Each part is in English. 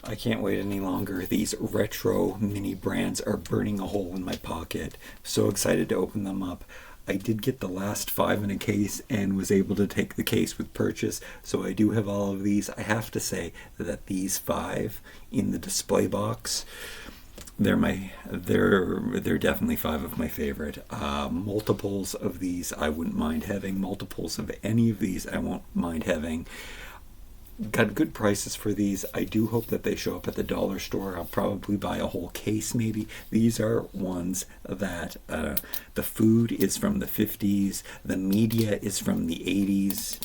I can't wait any longer. These retro mini brands are burning a hole in my pocket. So excited to open them up. I did get the last 5 in a case and was able to take the case with purchase, so I do have all of these. I have to say that these 5 in the display box, they're definitely 5 of my favorite. Multiples of these I wouldn't mind having. Multiples of any of these I won't mind having. Got good prices for these. I do hope that they show up at the dollar store. I'll probably buy a whole case maybe. These are ones that the food is from the 50s, the media is from the 80s.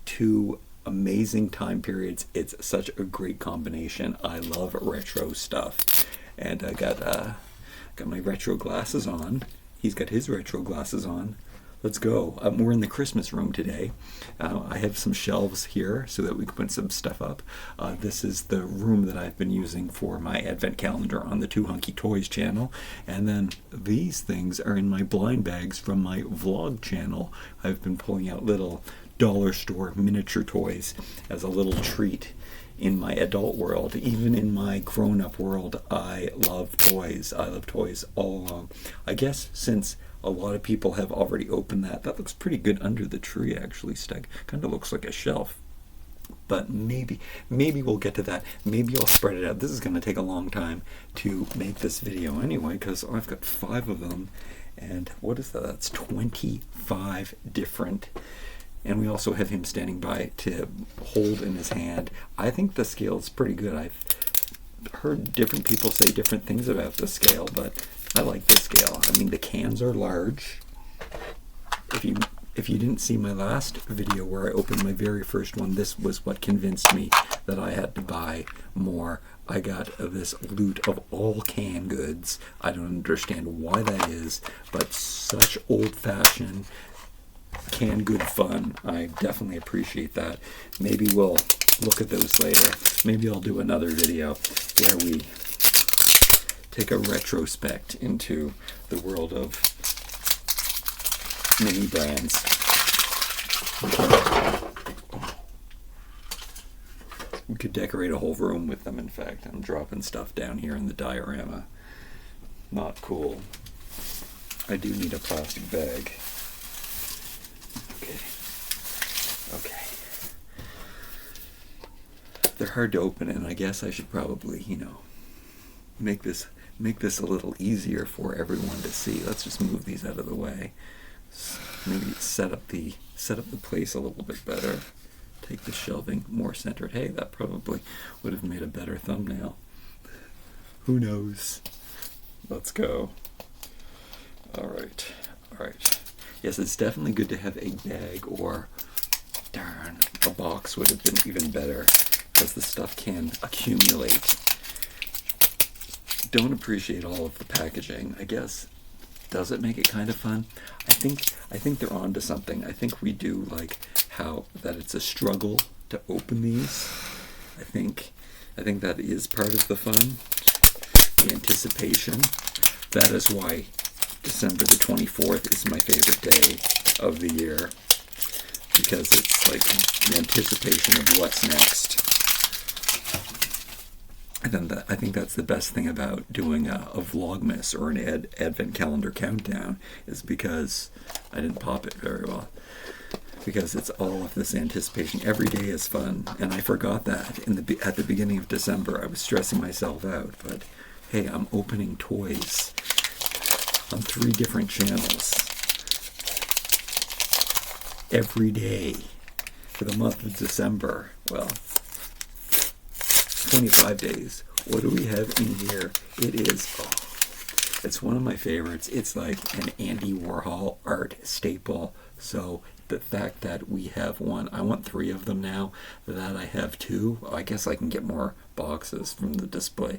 2 amazing time periods. It's such a great combination. I love retro stuff. And I got my retro glasses on. He's got his retro glasses on. Let's go. We're in the Christmas room today. I have some shelves here so that we can put some stuff up. This is the room that I've been using for my advent calendar on the Two Hunky Toys channel. And then these things are in my blind bags from my vlog channel. I've been pulling out little dollar store miniature toys as a little treat in my adult world. Even in my grown-up world, I love toys. I love toys all along. I guess since a lot of people have already opened that looks pretty good under the tree, actually, Steg. Kind of looks like a shelf. But maybe we'll get to that. Maybe I'll spread it out. This is going to take a long time to make this video anyway, because I've got 5 of them. And what is that? That's 25 different. And we also have him standing by to hold in his hand. I think the scale is pretty good. I've heard different people say different things about the scale, but I like the scale. I mean, the cans are large. If you didn't see my last video where I opened my very first one, this was what convinced me that I had to buy more. I got this loot of all canned goods. I don't understand why that is, but such old-fashioned canned good fun. I definitely appreciate that. Maybe we'll look at those later. Maybe I'll do another video where we take a retrospect into the world of mini brands. We could decorate a whole room with them, in fact. I'm dropping stuff down here in the diorama. Not cool. I do need a plastic bag. Okay. They're hard to open, and I guess I should probably, make this a little easier for everyone to see. Let's just move these out of the way. Maybe set up the place a little bit better. Take the shelving more centered. Hey, that probably would have made a better thumbnail. Who knows? Let's go. All right. Yes, it's definitely good to have a bag, or darn, a box would have been even better, because the stuff can accumulate. Don't appreciate all of the packaging, I guess. Does it make it kind of fun? I think they're onto something. I think we do like how that it's a struggle to open these. I think that is part of the fun. The anticipation. That is why December the 24th is my favorite day of the year, because it's like the anticipation of what's next. And then I think that's the best thing about doing a Vlogmas or an advent calendar countdown, is because I didn't pop it very well. Because it's all of this anticipation. Every day is fun, and I forgot that at the beginning of December. I was stressing myself out, but hey, I'm opening toys on 3 different channels every day for the month of December. Well, 25 days. What do we have in here? It's one of my favorites. It's like an Andy Warhol art staple. So the fact that we have one, I want 3 of them now. That I have 2. I guess I can get more boxes from the display.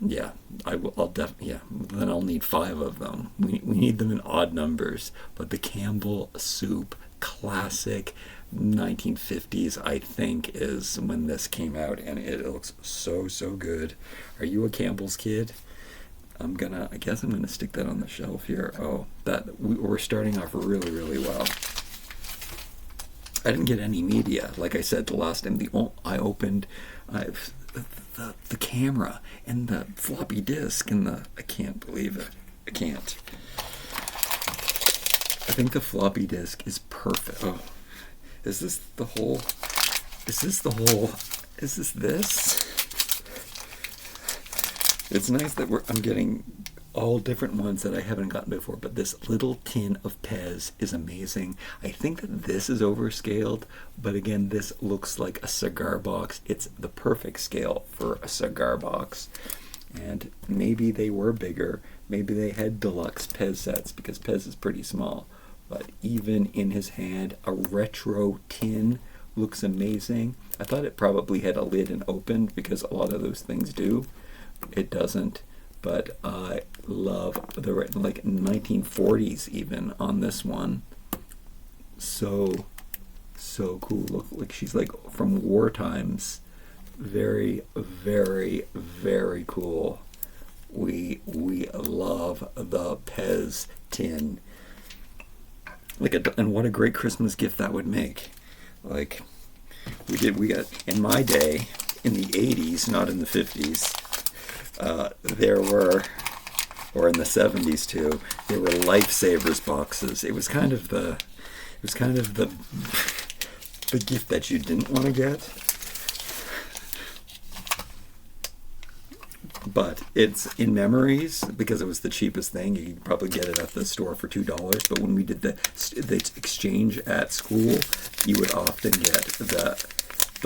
Yeah, I'll definitely, yeah, then I'll need 5 of them. We need them in odd numbers. But the Campbell Soup classic 1950s, I think, is when this came out, and it looks so good. Are you a Campbell's kid? I guess I'm gonna stick that on the shelf here. Oh, we're starting off really well. I didn't get any media, like I said the last time. I opened the camera and the floppy disk and I can't believe it. I can't. I think the floppy disk is perfect. Oh, is this this? It's nice that I'm getting all different ones that I haven't gotten before, but this little tin of Pez is amazing. I think that this is overscaled, but again, this looks like a cigar box. It's the perfect scale for a cigar box. And maybe they were bigger. Maybe they had deluxe Pez sets because Pez is pretty small. But even in his hand, a retro tin looks amazing. I thought it probably had a lid and opened because a lot of those things do. It doesn't. But I love the like 1940s even on this one. So cool. Look like she's like from war times. Very, very, very cool. We love the Pez tin. And what a great Christmas gift that would make. Like we got in my day in the 80s, not in the 50s. There were, or in the 70s too, there were Lifesavers boxes. It was kind of the gift that you didn't want to get. But it's in memories because it was the cheapest thing. You could probably get it at the store for $2. But when we did the exchange at school, you would often get the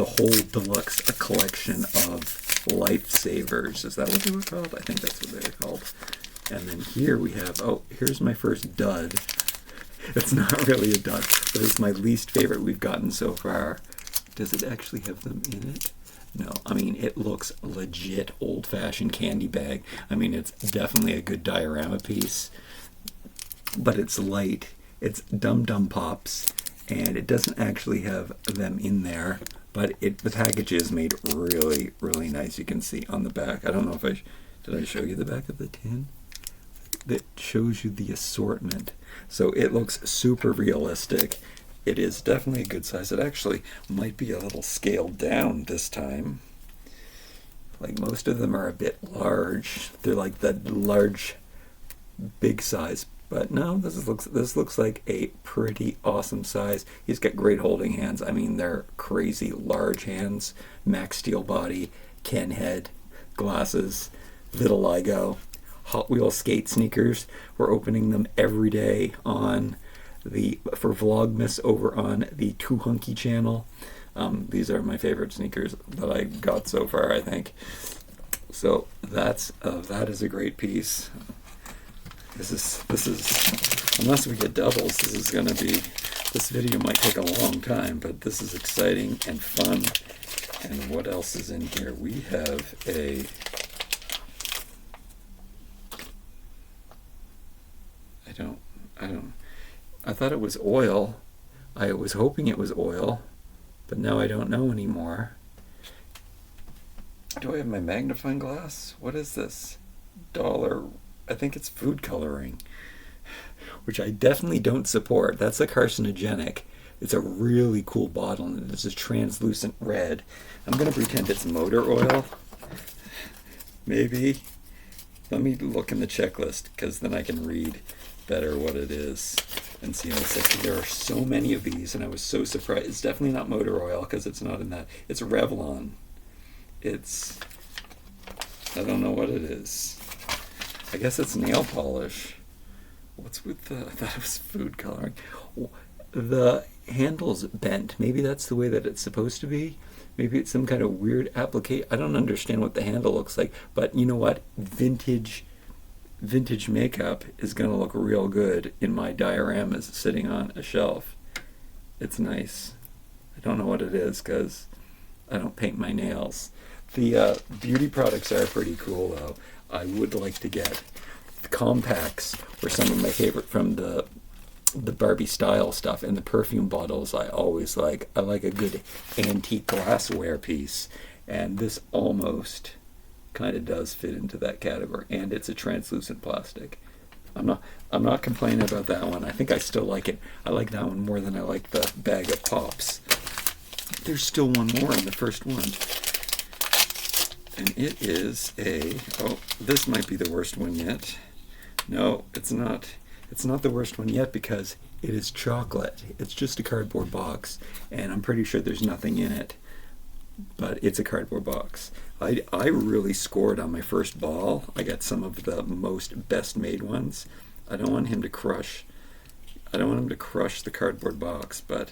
whole deluxe collection of Lifesavers. Is that what they were called? I think that's what they were called. And then here we have, here's my first dud. It's not really a dud, but it's my least favorite we've gotten so far. Does it actually have them in it? No. I mean, it looks legit old-fashioned candy bag. I mean, it's definitely a good diorama piece, but it's light. It's Dum Dum Pops, and it doesn't actually have them in there. But the package is made really, really nice. You can see on the back. I don't know if did I show you the back of the tin? That shows you the assortment. So it looks super realistic. It is definitely a good size. It actually might be a little scaled down this time. Like most of them are a bit large. They're like the large, big size. But no, this looks like a pretty awesome size. He's got great holding hands. I mean, they're crazy large hands. Max Steel body, Ken head, glasses, vitiligo, Hot Wheels skate sneakers. We're opening them every day for Vlogmas over on the Too Hunky channel. These are my favorite sneakers that I got so far, I think. So that is a great piece. This is unless we get doubles, this video might take a long time, but this is exciting and fun. And what else is in here? We have I thought it was oil. I was hoping it was oil, but now I don't know anymore. Do I have my magnifying glass? What is this? I think it's food coloring, which I definitely don't support. That's a carcinogenic. It's a really cool bottle, and it's a translucent red. I'm going to pretend it's motor oil. Maybe. Let me look in the checklist, because then I can read better what it is and see what it says. There are so many of these, and I was so surprised. It's definitely not motor oil, because it's not in that. It's Revlon. I don't know what it is. I guess it's nail polish. What's with I thought it was food coloring. The handle's bent. Maybe that's the way that it's supposed to be. Maybe it's some kind of weird application. I don't understand what the handle looks like. But you know what? Vintage makeup is going to look real good in my dioramas sitting on a shelf. It's nice. I don't know what it is because I don't paint my nails. The beauty products are pretty cool, though. I would like to get the compacts were some of my favorite from the Barbie style stuff, and the perfume bottles I always like. I like a good antique glassware piece, and this almost kind of does fit into that category, and it's a translucent plastic. I'm not complaining about that one. I think I still like it. I like that one more than I like the bag of pops. There's still one more in the first one. And it is oh, this might be the worst one yet. No, it's not. It's not the worst one yet because it is chocolate. It's just a cardboard box, and I'm pretty sure there's nothing in it. But it's a cardboard box. I really scored on my first ball. I got some of the most best made ones. I don't want him to crush the cardboard box, but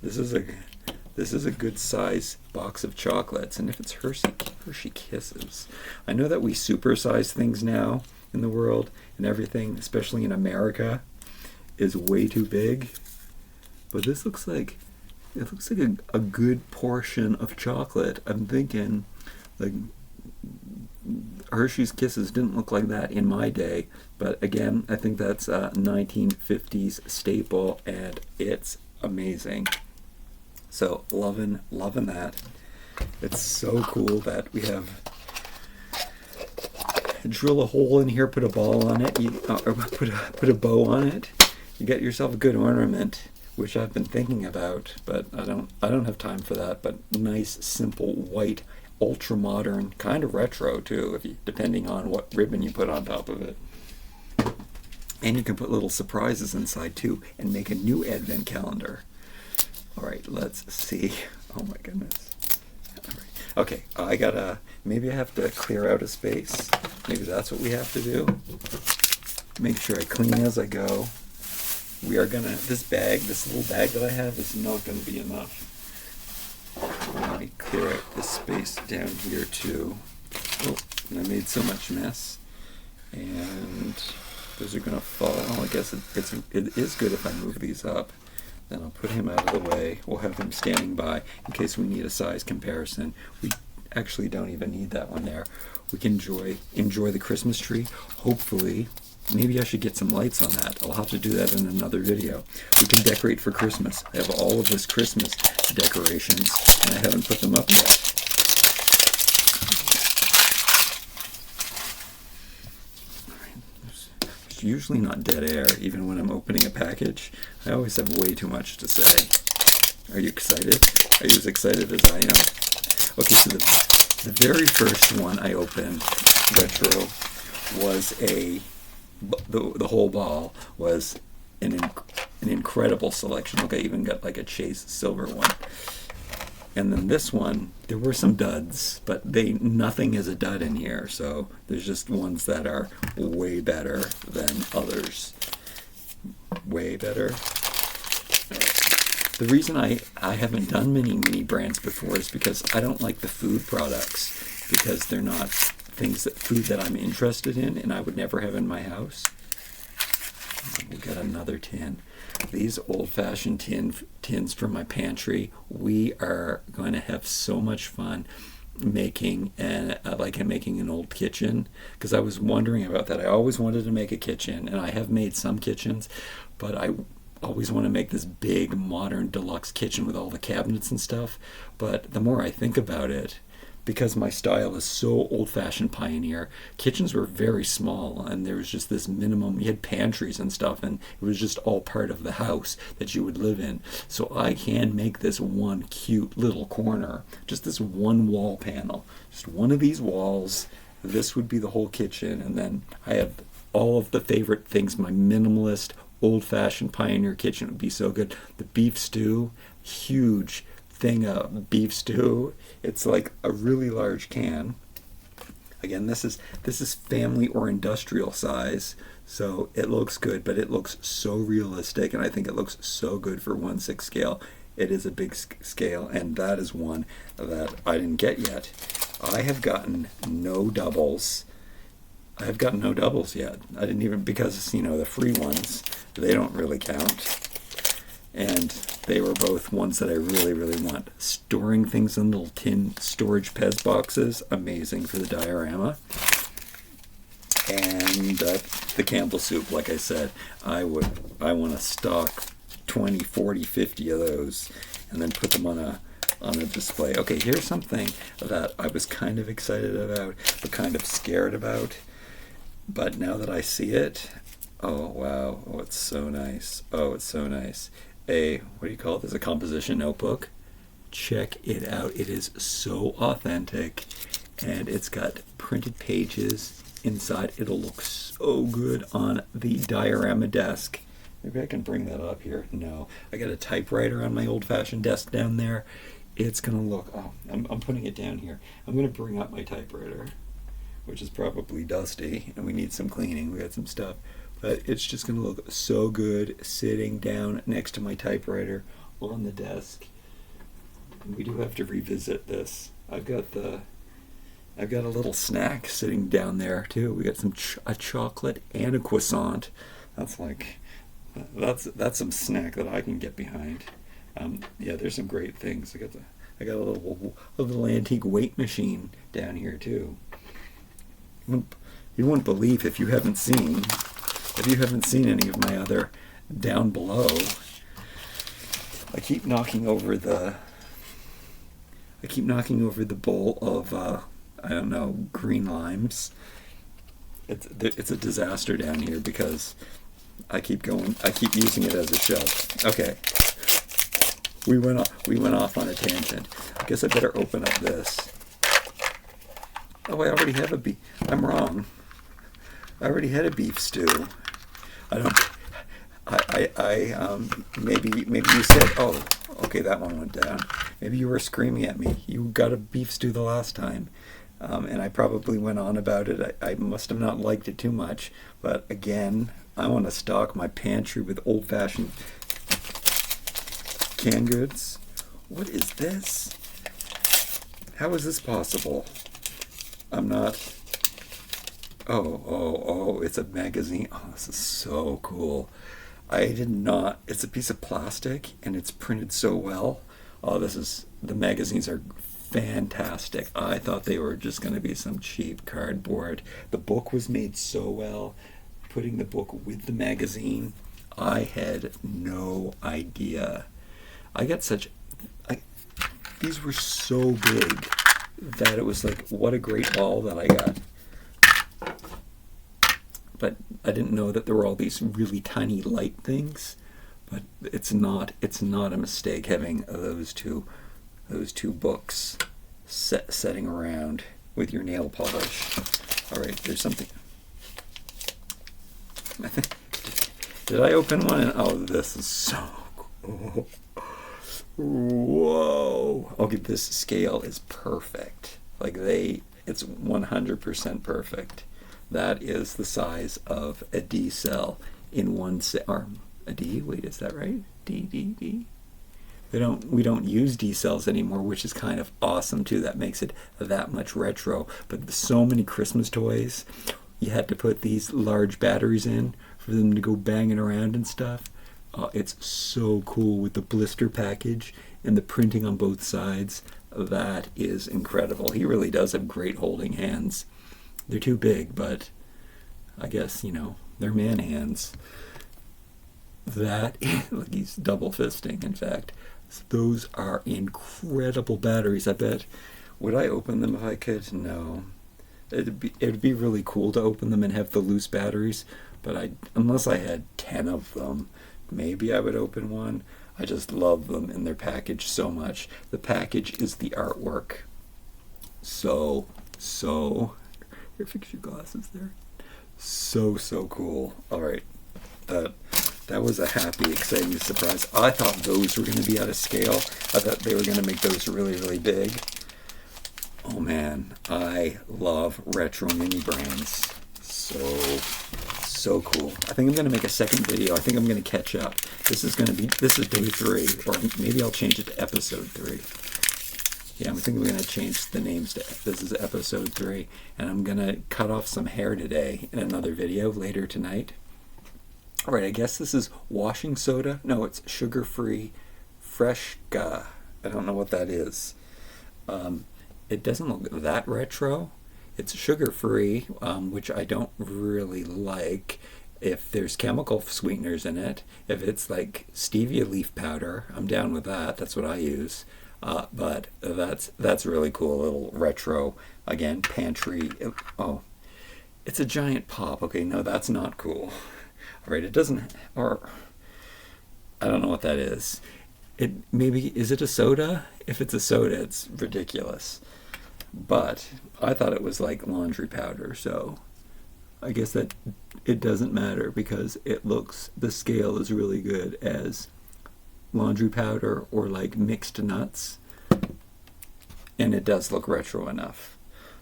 this is a good size box of chocolates. And if it's Hershey Kisses, I know that we supersize things now in the world, and everything, especially in America, is way too big. But this looks like a good portion of chocolate. I'm thinking, like, Hershey's Kisses didn't look like that in my day, but again, I think that's a 1950s staple, and it's amazing. So loving that. It's so cool that we have drill a hole in here, put a ball on it, or put a bow on it. You get yourself a good ornament, which I've been thinking about, but I don't have time for that. But nice, simple, white, ultra modern, kind of retro too, depending on what ribbon you put on top of it. And you can put little surprises inside too, and make a new advent calendar. All right, let's see. Oh my goodness. All right. Okay, maybe I have to clear out a space. Maybe that's what we have to do. Make sure I clean as I go. This little bag that I have is not going to be enough. Let me clear out this space down here too. Oh, and I made so much mess. And those are going to fall. Oh, I guess it is good if I move these up. Then I'll put him out of the way. We'll have him standing by in case we need a size comparison. We actually don't even need that one there. We can enjoy the Christmas tree. Hopefully, maybe I should get some lights on that. I'll have to do that in another video. We can decorate for Christmas. I have all of this Christmas decorations, and I haven't put them up yet. There's usually not dead air, even when I'm opening a package. I always have way too much to say. Are you excited? Are you as excited as I am? Okay, so the very first one I opened, retro, was the whole ball was an incredible selection. Look, I even got like a Chase silver one. And then this one, there were some duds, but nothing is a dud in here. So there's just ones that are way better than others. Way better. The reason I haven't done many mini brands before is because I don't like the food products, because they're not food that I'm interested in and I would never have in my house. We got another tin. These old-fashioned tins from my pantry. We are going to have so much fun making an old kitchen, because I was wondering about that. I always wanted to make a kitchen, and I have made some kitchens, but I always want to make this big modern deluxe kitchen with all the cabinets and stuff. But the more I think about it, because my style is so old-fashioned pioneer, kitchens were very small, and there was just this minimum. You had pantries and stuff, and it was just all part of the house that you would live in. So I can make this one cute little corner, just this one wall panel, just one of these walls. This would be the whole kitchen, and then I have all of the favorite things. My minimalist, old-fashioned pioneer kitchen would be so good. The beef stew, huge thing of beef stew. It's like a really large can. Again, this is family or industrial size, so it looks good, but it looks so realistic, and I think it looks so good for 1/6 scale. It is a big scale, and that is one that I didn't get yet. I have gotten no doubles. I have gotten no doubles yet. I didn't even, because the free ones, they don't really count. And they were both ones that I really, really want. Storing things in little tin storage Pez boxes, amazing for the diorama. And the Campbell soup, like I said, I want to stock 20, 40, 50 of those, and then put them on a display. Okay, here's something that I was kind of excited about, but kind of scared about. But now that I see it, oh wow, oh it's so nice. Oh, it's so nice. What do you call it? There's a composition notebook. Check it out. It is so authentic. and it's got printed pages inside. It'll look so good on the diorama desk. Maybe I can bring that up here. No, I got a typewriter on my old-fashioned desk down there. It's gonna look, oh, I'm putting it down here. I'm gonna bring up my typewriter, which is probably dusty, and we need some cleaning. We got some stuff, but it's just gonna look so good sitting down next to my typewriter on the desk. And we do have to revisit this. I've got a little snack sitting down there too. We got a chocolate and a croissant. That's some snack that I can get behind. Yeah, there's some great things. I got a little antique weight machine down here too. You wouldn't believe if you haven't seen any of my other down below. I keep knocking over the bowl of I don't know, green limes. It's a disaster down here because I keep using it as a shelf. Okay. We went off on a tangent. I guess I better open up this. Oh, I already have I'm wrong. I already had a beef stew. Maybe you said, oh, okay, that one went down. Maybe you were screaming at me. You got a beef stew the last time. And I probably went on about it. I must have not liked it too much. But again, I want to stock my pantry with old-fashioned canned goods. What is this? How is this possible? I'm not... Oh, it's a magazine. Oh, this is so cool. It's a piece of plastic, and it's printed so well. Oh, the magazines are fantastic. I thought they were just going to be some cheap cardboard. The book was made so well. Putting the book with the magazine, I had no idea. These were so big that it was like, what a great haul that I got. But I didn't know that there were all these really tiny light things. But it's not a mistake having those two books setting around with your nail polish. All right, there's something. Did I open one? Oh, this is so cool. Whoa. Okay, this scale is perfect. It's 100% perfect. That is the size of a D cell in one arm. A D? Wait, is that right? D. We don't use D cells anymore, which is kind of awesome too. That makes it that much retro. But so many Christmas toys, you had to put these large batteries in for them to go banging around and stuff. It's so cool with the blister package and the printing on both sides. That is incredible. He really does have great holding hands. They're too big, but I guess, they're man hands. Like he's double fisting, in fact. Those are incredible batteries. I bet. Would I open them if I could? No. It'd be really cool to open them and have the loose batteries, but unless I had 10 of them, maybe I would open one. I just love them in their package so much. The package is the artwork. So here, fix your glasses there. So cool. All right, that was a happy, exciting surprise. I thought those were going to be out of scale. I thought they were going to make those really, really big. Oh man, I love retro mini brands. So cool. I think I'm going to make a second video. I think I'm going to catch up. This is day 3, or maybe I'll change it to episode 3. Yeah, I'm thinking we're going to change the names to, this is episode 3, and I'm going to cut off some hair today in another video later tonight. All right, I guess this is washing soda. No, it's sugar-free Freshka. I don't know what that is. It doesn't look that retro. It's sugar-free, which I don't really like. If there's chemical sweeteners in it, if it's like stevia leaf powder, I'm down with that. That's what I use. But that's really cool, a little retro, again, pantry. Oh, it's a giant pop. Okay, no, that's not cool. All right, it doesn't, or I don't know what that is. Is it a soda? If it's a soda, it's ridiculous. But I thought it was like laundry powder, so I guess that it doesn't matter because the scale is really good as laundry powder or like mixed nuts, and it does look retro enough.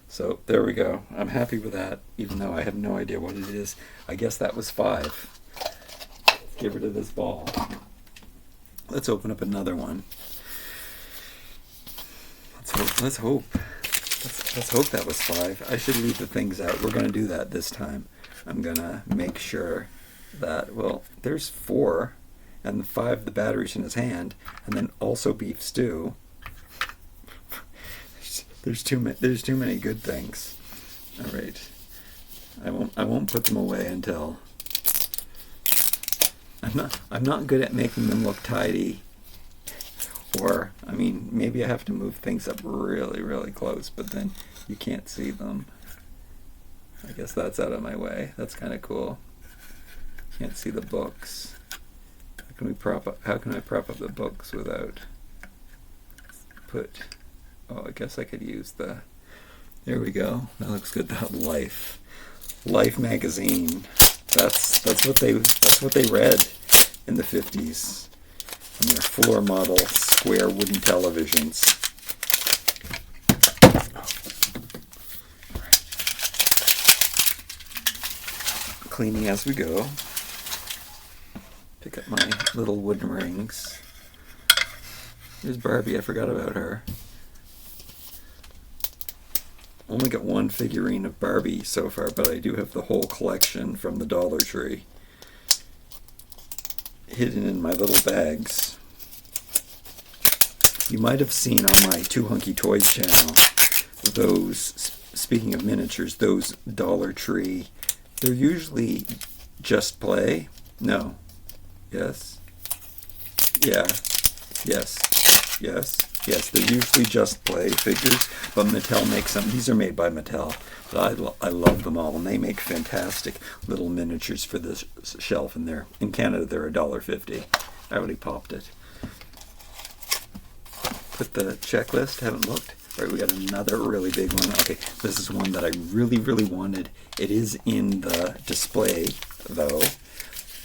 So there we go. I'm happy with that, even though I have no idea what it is. I guess that was 5. Let's get rid of this ball. Let's open up another one. Let's hope that was 5. I should leave the things out. We're going to do that this time. I'm going to make sure that, well, there's 4, and the 5, the battery's in his hand, and then also beef stew. There's too many good things. All right. I won't put them away until I'm not good at making them look tidy. Or, I mean, maybe I have to move things up really, really close, but then you can't see them. I guess that's out of my way. That's kind of cool. Can't see the books. How can I prop up the books without I guess I could use there we go. That looks good. That Life magazine. That's what they read in the 50s. And their floor model square wooden televisions. Cleaning as we go. Pick up my little wooden rings. Here's Barbie. I forgot about her. Only got one figurine of Barbie so far, but I do have the whole collection from the Dollar Tree hidden in my little bags. You might have seen on my Two Hunky Toys channel those, speaking of miniatures, those Dollar Tree, they're usually Just Play. No. Yes. Yeah. Yes. Yes. Yes, they're usually Just Play figures, but Mattel makes them. These are made by Mattel, but I love them all, and they make fantastic little miniatures for this shelf. And in Canada, they're $1.50. I already popped it. Put the checklist. Haven't looked. All right, we got another really big one. Okay, this is one that I really, really wanted. It is in the display, though.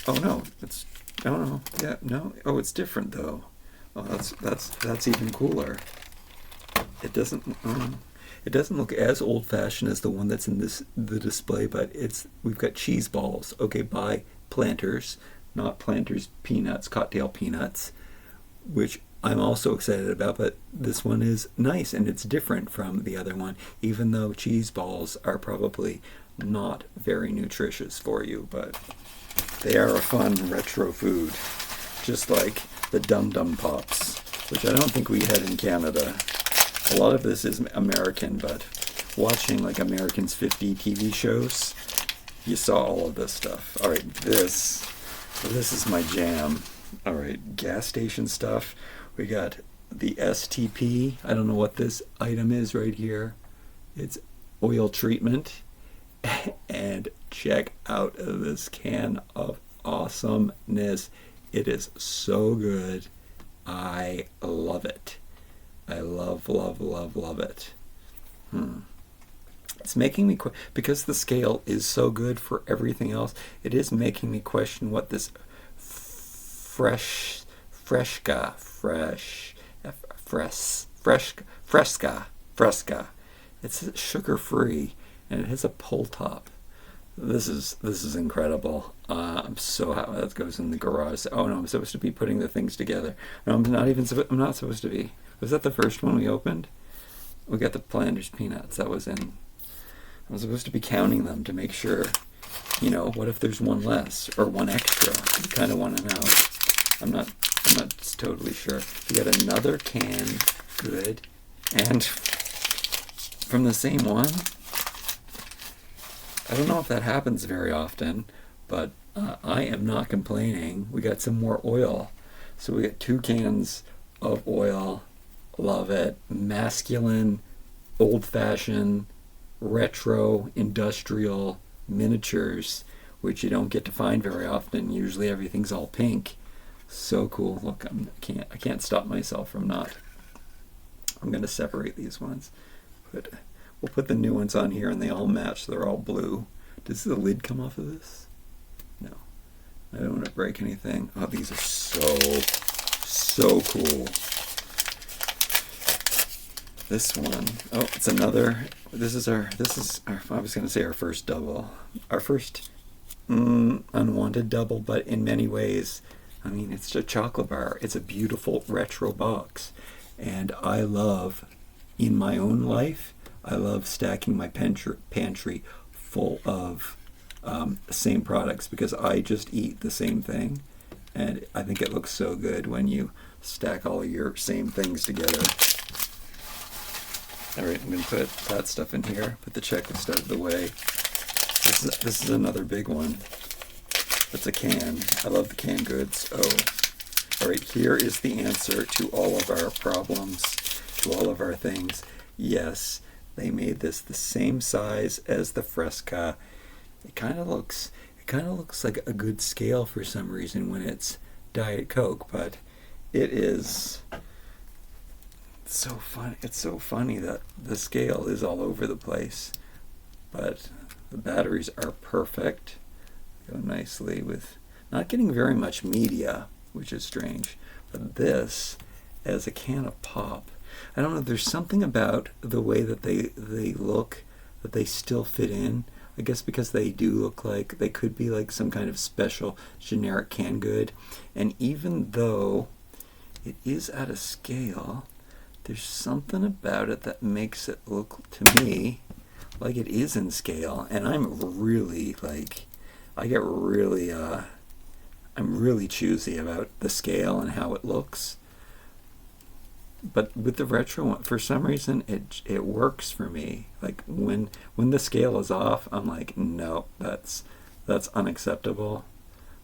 Oh no, it's different though. Oh, that's even cooler. It doesn't look as old-fashioned as the one that's in the display, but we've got cheese balls. Okay, by Planters, not Planters peanuts, cocktail peanuts, which I'm also excited about. But this one is nice and it's different from the other one, even though cheese balls are probably not very nutritious for you, but they are a fun retro food, just like the Dum Dum Pops, which I don't think we had in Canada. A lot of this is American, but watching like Americans 50 TV shows, you saw all of this stuff. All right, this is my jam. All right, gas station stuff. We got the STP. I don't know what this item is right here. It's oil treatment. And check out this can of awesomeness. It is so good. I love it. I love it. It's making me because the scale is so good for everything else. It is making me question what this Fresca. It's sugar-free and it has a pull top. This is incredible. I'm so happy that goes in the garage. Oh no, I'm supposed to be putting the things together. No, I'm not supposed to be. Was that the first one we opened? We got the Planters peanuts. That was in. I was supposed to be counting them to make sure. What if there's one less or one extra? You kind of want to know. I'm not totally sure. We got another can. Good. And from the same one. I don't know if that happens very often, but I am not complaining. We got some more oil. So we got 2 cans of oil. Love it. Masculine, old-fashioned, retro, industrial miniatures, which you don't get to find very often. Usually everything's all pink. So cool. Look, I can't stop myself from not. I'm going to separate these ones. we'll put the new ones on here, and they all match. They're all blue. Does the lid come off of this? No. I don't want to break anything. Oh, these are so cool. This one, oh, it's another. This is our. I was going to say our first double, our first unwanted double, but in many ways, I mean, it's a chocolate bar. It's a beautiful retro box, and I love, in my own life, I love stacking my pantry full of same products, because I just eat the same thing, and I think it looks so good when you stack all of your same things together. All right, I'm going to put that stuff in here, put the checklist out of the way. This is another big one. It's a can. I love the canned goods. Oh, all right, here is the answer to all of our problems, to all of our things. Yes, they made this the same size as the Fresca. It kind of looks like a good scale for some reason when it's Diet Coke, but it is so funny. It's so funny that the scale is all over the place, but the batteries are perfect. Go nicely with not getting very much media, which is strange, but this as a can of pop. I don't know, there's something about the way that they look that they still fit in. I guess because they do look like they could be like some kind of special generic canned good. And even though it is at a scale, there's something about it that makes it look to me like it is in scale. And I'm really like, I'm really choosy about the scale and how it looks. But with the retro one, for some reason, it works for me. Like when the scale is off, I'm like, no, that's unacceptable.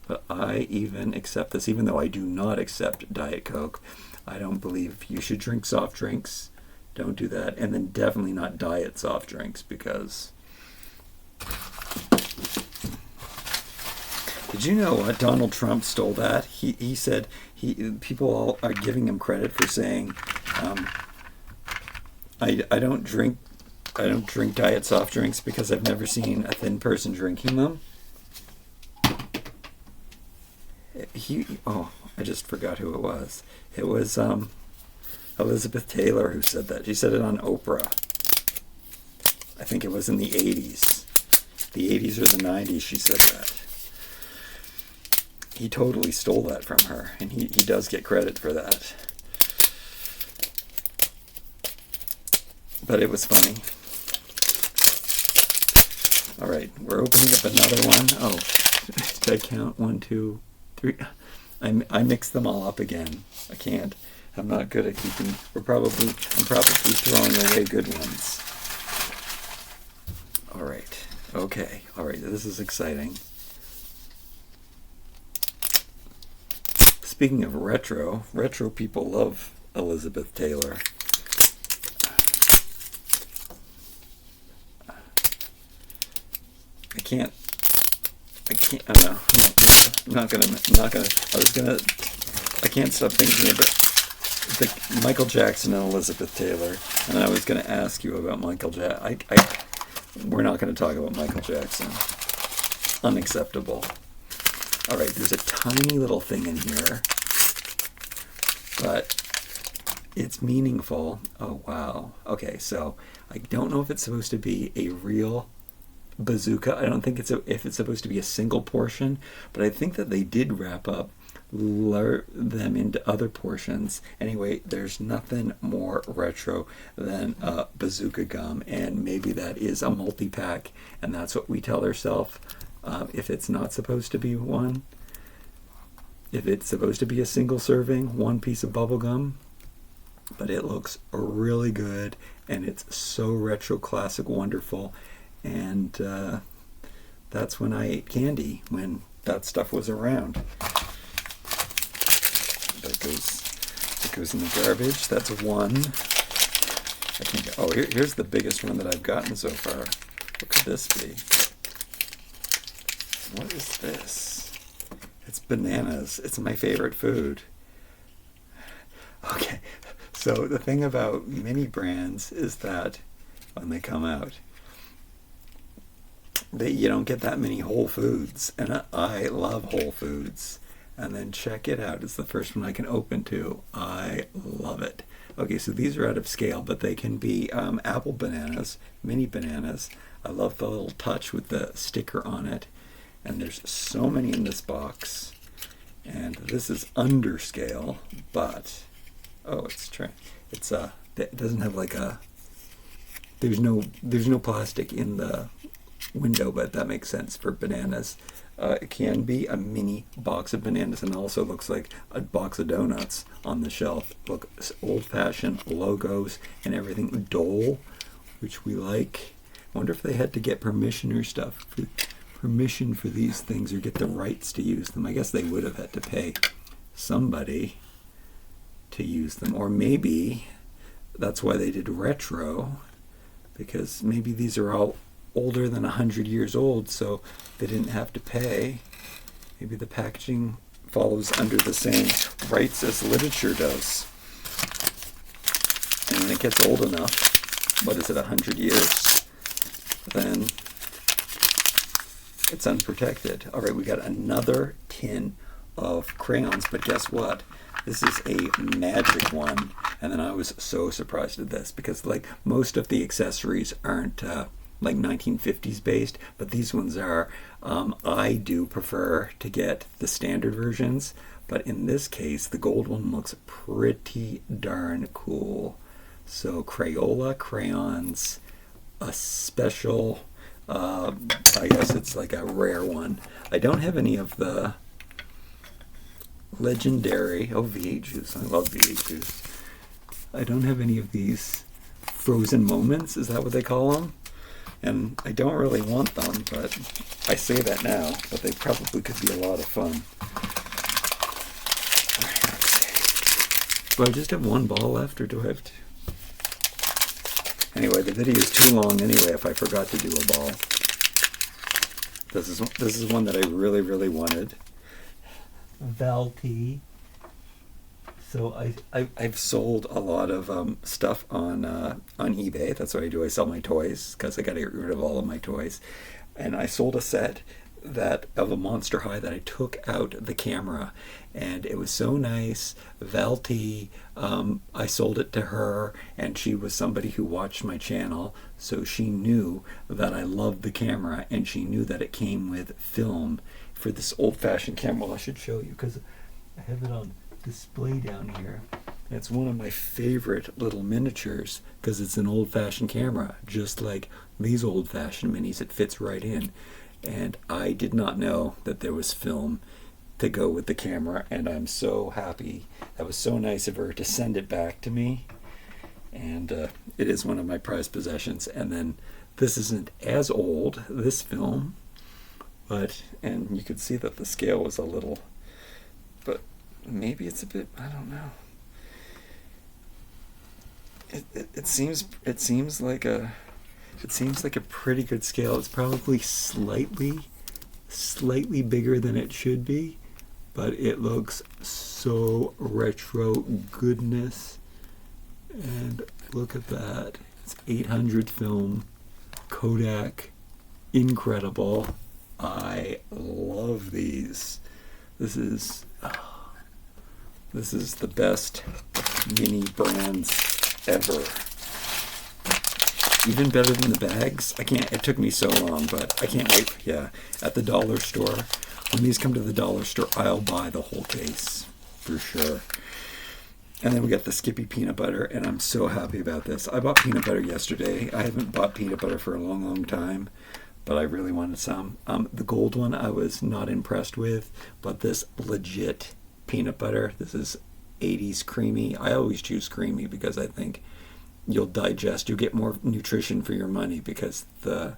But I even accept this, even though I do not accept Diet Coke. I don't believe you should drink soft drinks. Don't do that. And then definitely not diet soft drinks, because... Did you know Donald Trump stole that? He said people all are giving him credit for saying, I don't drink diet soft drinks because I've never seen a thin person drinking them. I just forgot who it was. It was Elizabeth Taylor who said that. She said it on Oprah. I think it was in the 80s. The 80s or the 90s she said that. He totally stole that from her, and he does get credit for that. But it was funny. All right, we're opening up another one. Oh, did I count? 1, 2, 3. I mixed them all up again. I can't. I'm not good at keeping. I'm probably throwing away good ones. All right. Okay. All right. This is exciting. Speaking of retro people love Elizabeth Taylor. I can't, I can't stop thinking about Michael Jackson and Elizabeth Taylor, and I was going to ask you about Michael Jackson. We're not going to talk about Michael Jackson. Unacceptable. All right, there's a tiny little thing in here, but it's meaningful. Oh, wow. Okay, so I don't know if it's supposed to be a real bazooka. I don't think if it's supposed to be a single portion, but I think that they did wrap up them into other portions. Anyway, there's nothing more retro than bazooka gum, and maybe that is a multi-pack, and that's what we tell ourselves. If it's not supposed to be one, if it's supposed to be a single serving, one piece of bubble gum, but it looks really good, and it's so retro, classic, wonderful, and that's when I ate candy, when that stuff was around. That goes in the garbage. That's one. I think. Oh, here's the biggest one that I've gotten so far. What could this be? What is this? It's bananas. It's my favorite food. Okay, so the thing about mini brands is that when they come out. You don't get that many Whole Foods, and I love Whole Foods. And then check it out. It's the first one I can open too. I love it. Okay, so these are out of scale, but they can be apple bananas, mini bananas. I love the little touch with the sticker on it. And there's so many in this box. And this is under scale, but it doesn't have like a, there's no plastic in the window, but that makes sense for bananas. It can be a mini box of bananas, and also looks like a box of donuts on the shelf. Look, old-fashioned logos and everything. Dole, which we like. I wonder if they had to get permission for these things, or get the rights to use them. I guess they would have had to pay somebody to use them, or maybe that's why they did retro, because maybe these are all older than 100 years old, so they didn't have to pay. Maybe the packaging follows under the same rights as literature does. And when it gets old enough, what is it, 100 years, then it's unprotected. All right, we got another tin of crayons, but guess what? This is a magic one, and then I was so surprised at this, because like most of the accessories aren't like 1950s based, but these ones are. I do prefer to get the standard versions, but in this case the gold one looks pretty darn cool. So Crayola crayons, a special, I guess it's like a rare one. I don't have any of the legendary, V8 juice, I love V8 juice. I don't have any of these frozen moments, is that what they call them? And I don't really want them, but I say that now, but they probably could be a lot of fun. Do I just have one ball left, or do I have two? Anyway, the video is too long anyway if I forgot to do a ball. This is one that I really, really wanted. Valty. So I've sold a lot of stuff on eBay. That's what I do. I sell my toys because I got to get rid of all of my toys. And I sold a set of a Monster High that I took out the camera, and it was so nice. Valty, I sold it to her, and she was somebody who watched my channel, so she knew that I loved the camera, and she knew that it came with film for this old-fashioned camera. Well, I should show you because I have it on display down here. It's one of my favorite little miniatures because it's an old-fashioned camera, just like these old-fashioned minis. It fits right in, and I did not know that there was film to go with the camera, and I'm so happy. That was so nice of her to send it back to me, and it is one of my prized possessions. And then this isn't as old, this film, and you could see that the scale was a little, but maybe it's a bit, I don't know. It seems like a pretty good scale. It's probably slightly bigger than it should be, but it looks so retro goodness. And look at that. It's 800 film, Kodak, incredible. I love these. This is the best mini brands ever. Even better than the bags. It took me so long, but I can't wait. Yeah, at the dollar store. When these come to the dollar store, I'll buy the whole case for sure. And then we got the Skippy peanut butter, and I'm so happy about this. I bought peanut butter yesterday. I haven't bought peanut butter for a long time, but I really wanted some. The gold one I was not impressed with, but this legit peanut butter, this is 80s creamy. I always choose creamy because I think you'll get more nutrition for your money, because the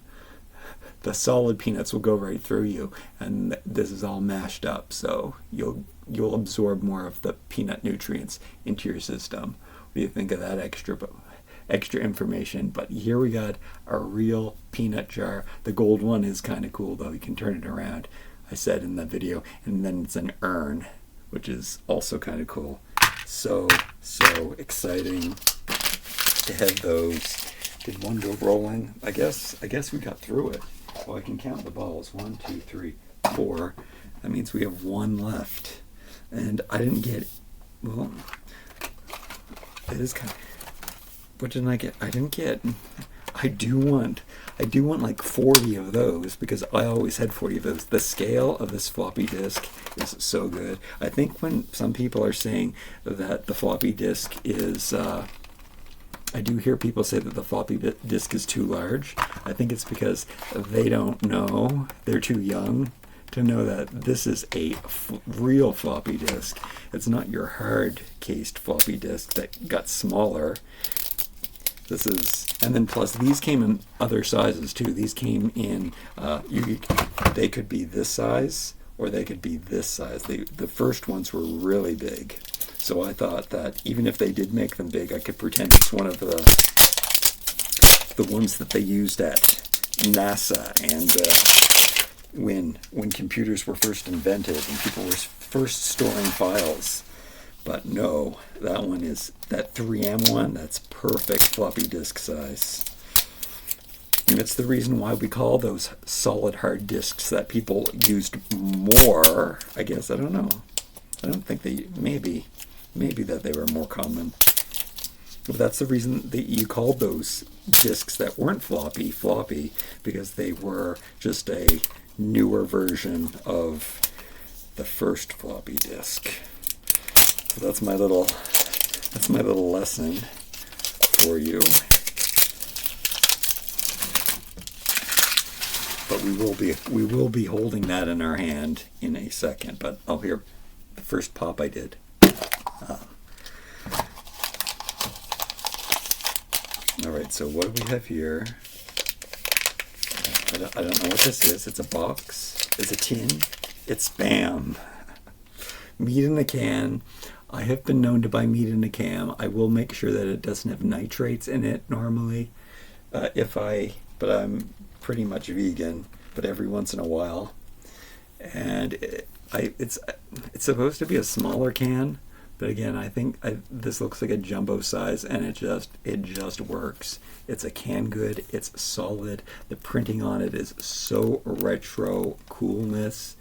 solid peanuts will go right through you, and this is all mashed up, so you'll absorb more of the peanut nutrients into your system. What do you think of that extra information? But here we got a real peanut jar. The gold one is kind of cool though. You can turn it around, I said in the video, and then it's an urn, which is also kind of cool. So exciting to have those. Did one go rolling? I guess we got through it. Oh, I can count the balls. 1, 2, 3, 4. That means we have one left. And I didn't get, well, it is kind of, what didn't I get? I didn't get, I do want like 40 of those, because I always had 40 of those. The scale of this floppy disk is so good. I think when some people are saying that the floppy disk is, I do hear people say that the floppy disk is too large. I think it's because they don't know, they're too young to know that this is a real floppy disk. It's not your hard cased floppy disk that got smaller. This is, and then plus these came in other sizes too. These came in, they could be this size or they could be this size. The first ones were really big. So I thought that even if they did make them big, I could pretend it's one of the ones that they used at NASA and when computers were first invented and people were first storing files. But no, that one is, that 3M one, that's perfect floppy disk size. And it's the reason why we call those solid hard disks that people used more, I guess, I don't know. I don't think they, maybe that they were more common. But that's the reason that you called those disks that weren't floppy, because they were just a newer version of the first floppy disk. So that's my little lesson for you. But we will be holding that in our hand in a second. But I'll hear the first pop I did. All right, so what do we have here? I don't know what this is. It's a box. It's a tin. It's Spam. Meat in a can. I have been known to buy meat in a can. I will make sure that it doesn't have nitrates in it normally. But I'm pretty much vegan, but every once in a while. And it's supposed to be a smaller can, but again, I think this looks like a jumbo size, and it just works. It's a canned good. It's solid. The printing on it is so retro coolness.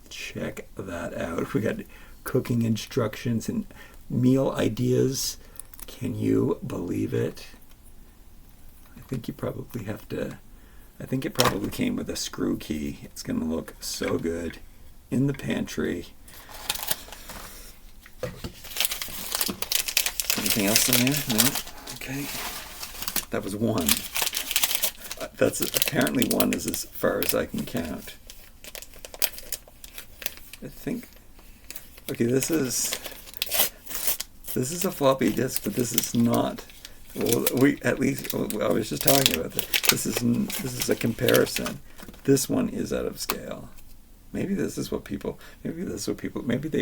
Check that out. We got cooking instructions and meal ideas. Can you believe it? I think you probably have to. I think it probably came with a screw key. It's going to look so good in the pantry. Anything else in there? No? Okay. That was one. That's apparently one is as far as I can count. I think. Okay, this is a floppy disk, but this is not. Well, I was just talking about that. This is a comparison. This one is out of scale. Maybe they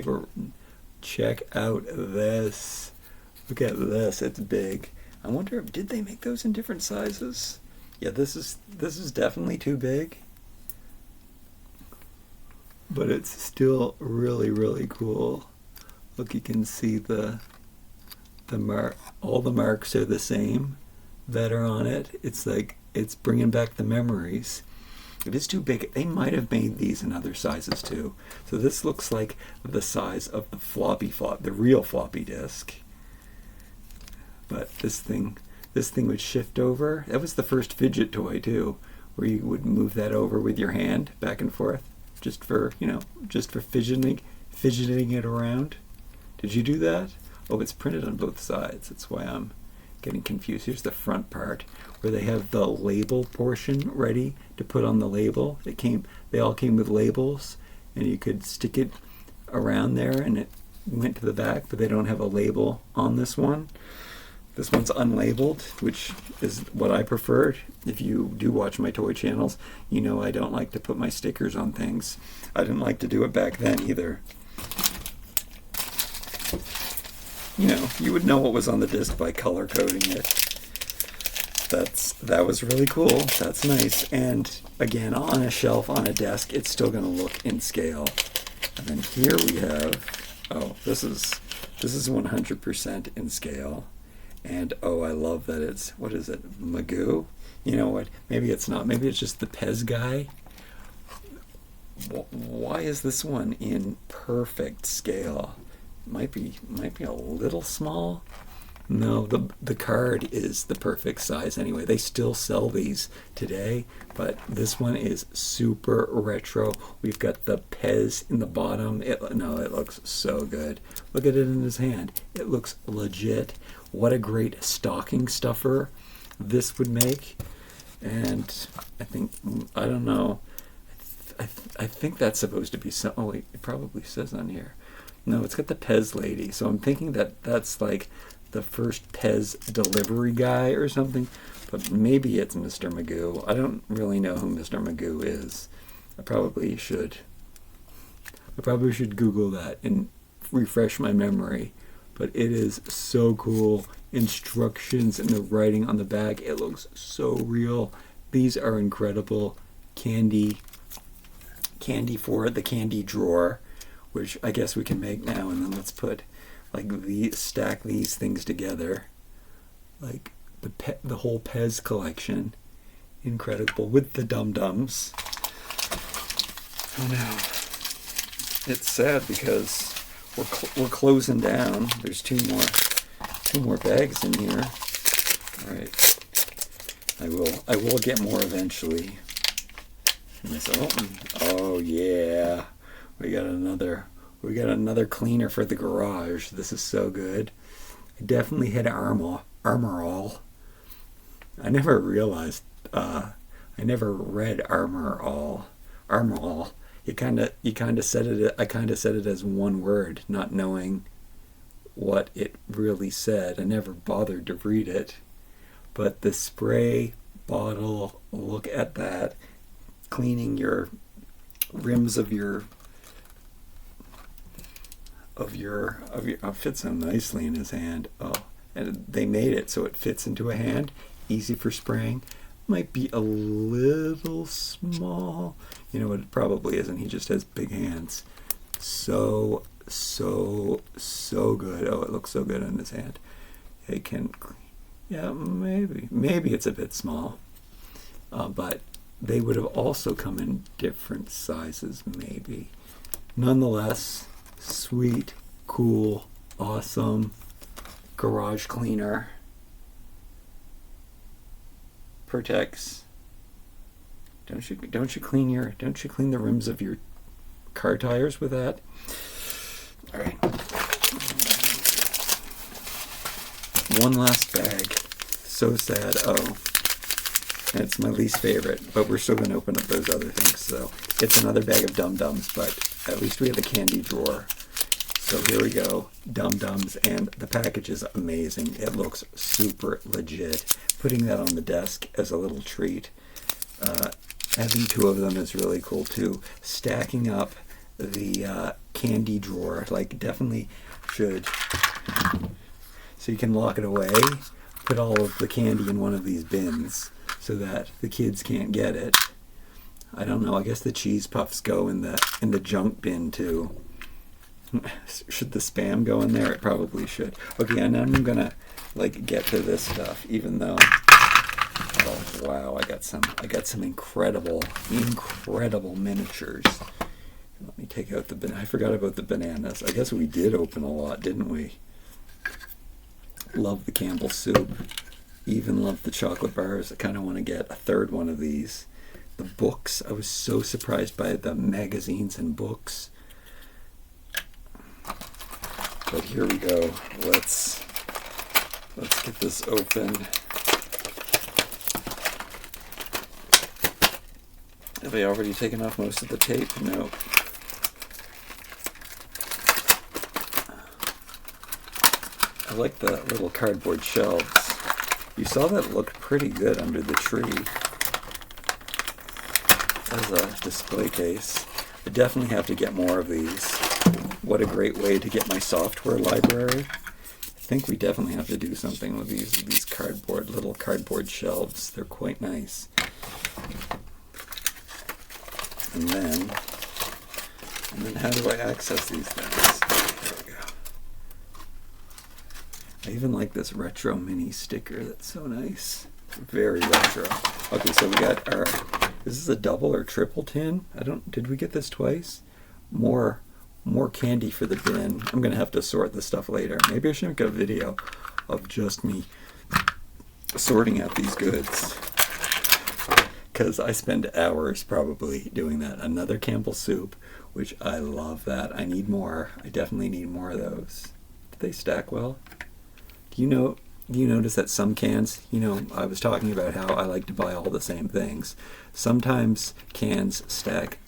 were. Check out this. Look at this. It's big. I wonder, did they make those in different sizes? Yeah, this is definitely too big. But it's still really, really cool. Look, you can see the mark. All the marks are the same that are on it. It's like it's bringing back the memories. It is too big. They might have made these in other sizes too. So this looks like the size of the real floppy disk. But this thing would shift over. That was the first fidget toy too, where you would move that over with your hand back and forth, just for fidgeting it around. Did you do that? Oh, it's printed on both sides. That's why I'm getting confused. Here's the front part where they have the label portion ready to put on the label. They all came with labels, and you could stick it around there and it went to the back, but they don't have a label on this one. This one's unlabeled, which is what I preferred. If you do watch my toy channels, you know I don't like to put my stickers on things. I didn't like to do it back then either. You know, you would know what was on the disc by color coding it. That was really cool. That's nice. And again, on a shelf, on a desk, it's still going to look in scale. And then here we have, this is 100% in scale. And oh, I love that it's, what is it, Magoo? You know what? Maybe it's not. Maybe it's just the Pez guy. Why is this one in perfect scale? Might be a little small. No, the card is the perfect size anyway. They still sell these today, but this one is super retro. We've got the Pez in the bottom. It looks so good. Look at it in his hand. It looks legit. What a great stocking stuffer this would make. And I don't know. I think that's supposed to be some. Oh wait, it probably says on here. No, it's got the Pez lady. So I'm thinking that that's like the first Pez delivery guy or something. But maybe it's Mr. Magoo. I don't really know who Mr. Magoo is. I probably should Google that and refresh my memory. But it is so cool. Instructions and the writing on the back. It looks so real. These are incredible. Candy for the candy drawer, which I guess we can make now. And then let's put stack these things together, like the whole Pez collection. Incredible, with the dum-dums. Oh no, it's sad because we're closing down. There's two more bags in here. All right, I will get more eventually. Oh yeah, we got another cleaner for the garage. This is so good. I definitely hit Armor All. I never read Armor All. You kind of said it. I kind of said it as one word, not knowing what it really said. I never bothered to read it. But the spray bottle, look at that. Cleaning your rims of your fits so nicely in his hand. Oh, and they made it so it fits into a hand, easy for spraying. Might be a little small. You know what? It probably isn't. He just has big hands. So good. Oh, it looks so good in his hand. It can, yeah, maybe it's a bit small, but they would have also come in different sizes, maybe. Nonetheless, sweet, cool, awesome garage cleaner. Protects. Don't you clean the rims of your car tires with that? All right. One last bag. So sad. Oh. It's my least favorite, but we're still going to open up those other things. So it's another bag of dum-dums, but at least we have a candy drawer. So here we go, dum-dums, and the package is amazing. It looks super legit. Putting that on the desk as a little treat. Having two of them is really cool too. Stacking up the candy drawer, definitely should. So you can lock it away, put all of the candy in one of these bins, so that the kids can't get it. I don't know. I guess the cheese puffs go in the junk bin too. Should the Spam go in there? It probably should. Okay, and I'm gonna get to this stuff, even though. Oh wow! I got some incredible miniatures. Let me take out I forgot about the bananas. I guess we did open a lot, didn't we? Love the Campbell soup. Even love the chocolate bars. I kind of want to get a third one of these. The books. I was so surprised by the magazines and books. But here we go. Let's get this open. Have I already taken off most of the tape? No. I like the little cardboard shelves. You saw that looked pretty good under the tree as a display case. I definitely have to get more of these. What a great way to get my software library. I think we definitely have to do something with these little cardboard shelves. They're quite nice. And then how do I access these things? There we go. I even like this retro mini sticker. That's so nice. Very retro. Okay, so we got our, this is a double or triple tin. Did we get this twice? More candy for the bin. I'm gonna have to sort this stuff later. Maybe I should make a video of just me sorting out these goods, because I spend hours probably doing that. Another Campbell soup, which I love that. I need more. I definitely need more of those. Do they stack well? Do you notice that some cans, I was talking about how I like to buy all the same things. Sometimes cans stack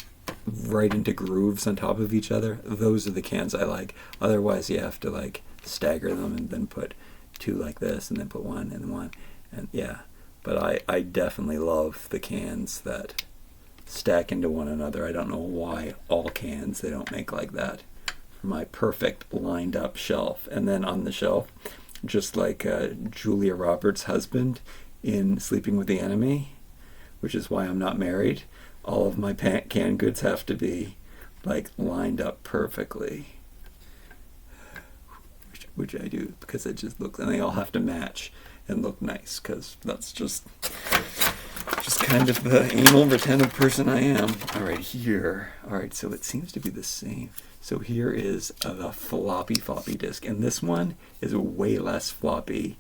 right into grooves on top of each other. Those are the cans I like. Otherwise you have to like stagger them and then put two like this and then put one and one. And yeah, but I definitely love the cans that stack into one another. I don't know why all cans they don't make like that. For my perfect lined up shelf. And then on the shelf, just like Julia Roberts' husband in Sleeping with the Enemy, which is why I'm not married, all of my canned goods have to be like lined up perfectly, which I do because it just looks, and they all have to match and look nice, because that's just kind of the anal retentive person I am. All right, here. All right, so it seems to be the same. So here is the floppy disk, and this one is way less floppy.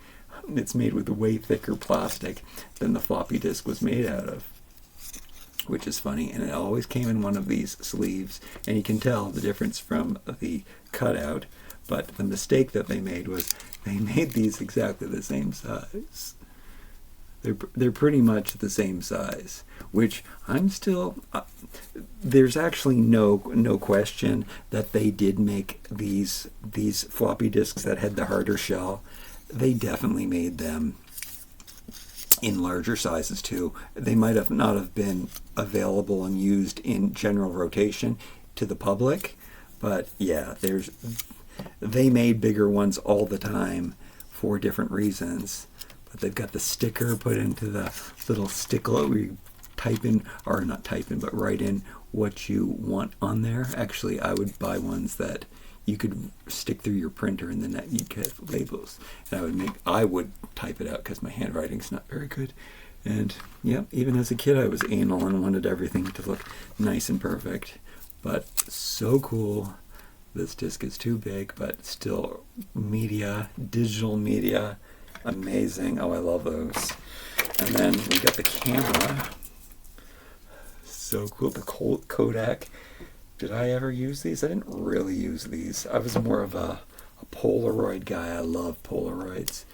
It's made with way thicker plastic than the floppy disk was made out of, which is funny. And it always came in one of these sleeves, and you can tell the difference from the cutout. But the mistake that they made was they made these exactly the same size. They're pretty much the same size, which I'm still. There's actually no question that they did make these floppy disks that had the harder shell. They definitely made them in larger sizes too. They might have not have been available and used in general rotation to the public, but yeah, they made bigger ones all the time for different reasons. But they've got the sticker put into the little stickler where you type in, or not type in, but write in what you want on there. Actually, I would buy ones that you could stick through your printer and then you could have labels. And I would type it out because my handwriting's not very good. And yeah, even as a kid, I was anal and wanted everything to look nice and perfect. But so cool. This disc is too big, but still digital media, amazing. Oh, I love those. And then we got the camera. So cool, the Kodak. Did I ever use these? I didn't really use these. I was more of a Polaroid guy. I love Polaroids.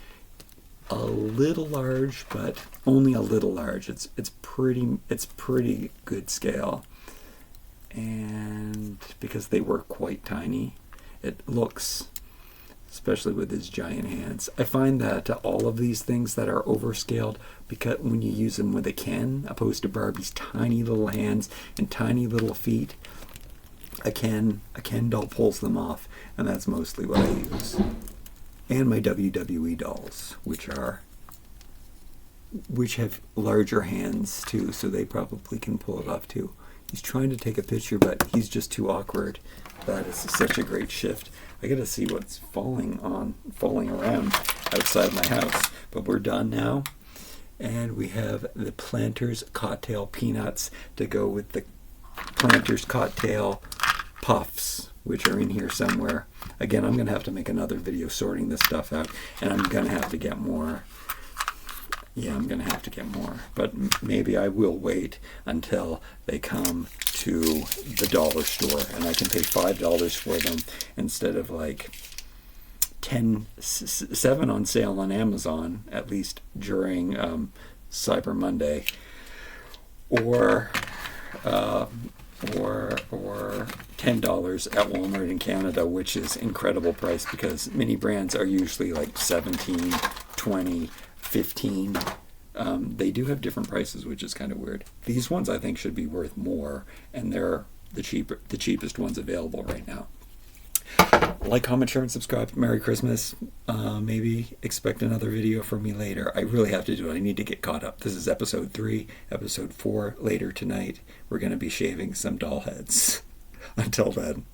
A little large, but only a little large. It's pretty good scale. And because they were quite tiny, it looks, especially with his giant hands. I find that all of these things that are overscaled, because when you use them with a Ken, opposed to Barbie's tiny little hands and tiny little feet, a Ken doll pulls them off, and that's mostly what I use. And my WWE dolls, which have larger hands too, so they probably can pull it off too. He's trying to take a picture, but he's just too awkward. That is such a great shift. I gotta see what's falling around outside my house. But we're done now. And we have the Planters Cocktail Peanuts to go with the Planters Cocktail Puffs, which are in here somewhere. Again, I'm gonna have to make another video sorting this stuff out, and I'm gonna have to get more. Yeah, I'm gonna have to get more, but maybe I will wait until they come to the dollar store and I can pay $5 for them instead of like 7 on sale on Amazon, at least during Cyber Monday, or $10 at Walmart in Canada, which is incredible price because mini brands are usually like 17, 20, 15. They do have different prices, which is kind of weird. These ones I think should be worth more, and they're the cheapest ones available right now. Like, comment, share, and subscribe. Merry Christmas. Maybe expect another video from me later. I really have to do it. I need to get caught up. This is episode 3. Episode 4 later tonight. We're going to be shaving some doll heads. Until then.